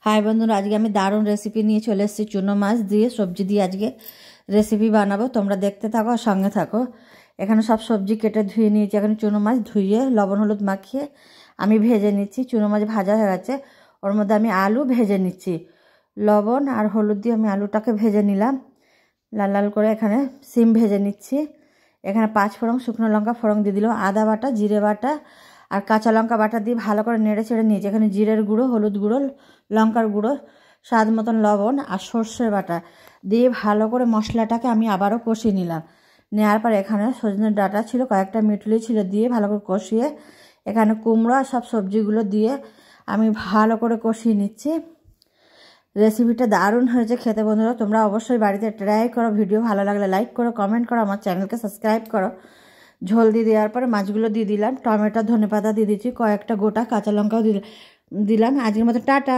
High বন্ধুরা, আজকে আমি দারুণ রেসিপি নিয়ে চলে এসেছি। চুনো মাছ দিয়ে সবজি দিয়ে আজকে রেসিপি বানাবো। তোমরা দেখতে থাকো আর সঙ্গে থাকো। এখানে সব সবজি কেটে ধুয়ে নিয়েছি। এখানে চুনো মাছ ধুয়ে লবণ হলুদ মাখিয়ে আমি ভেজে নিচ্ছি। চুনো মাছ ভাজা হয়ে গেছে, ওর মধ্যে আমি আলু ভেজে নিচ্ছি। লবণ আর হলুদ দিয়ে আমি আলুটাকে ভেজে নিলাম লাল লাল করে। এখানে সিম ভেজে নিচ্ছি। এখানে 5 ফোড়ন শুকনো লঙ্কা ফোড়ন দিয়ে দিলাম, আদা বাটা, জিরে বাটা আর কাঁচা লঙ্কা বাটা দিয়ে ভালো করে নেড়ে ছেড়ে নিয়েছি। এখানে জিরের গুঁড়ো, হলুদ গুঁড়ো, লঙ্কার গুঁড়ো, স্বাদ মতন লবণ আর সর্ষের বাটা দিয়ে ভালো করে মশলাটাকে আমি আবারও কষিয়ে নিলাম। নেওয়ার পর এখানে সজনের ডাঁটা ছিল, কয়েকটা মিটলি ছিল, দিয়ে ভালো করে কষিয়ে এখানে কুমড়ো সব সবজিগুলো দিয়ে আমি ভালো করে কষিয়ে নিচ্ছি। রেসিপিটা দারুণ হয়েছে খেতে বন্ধুরা, তোমরা অবশ্যই বাড়িতে ট্রাই করো। ভিডিও ভালো লাগলে লাইক করো, কমেন্ট করো, আমার চ্যানেলকে সাবস্ক্রাইব করো। ঝোল দিয়ে দেওয়ার পরে মাছগুলো দিয়ে দিলাম, টমেটো ধনেপাতা দিয়ে দিচ্ছি, কয়েকটা গোটা কাঁচা লঙ্কাও দিলাম। আজকের মতো টাটা।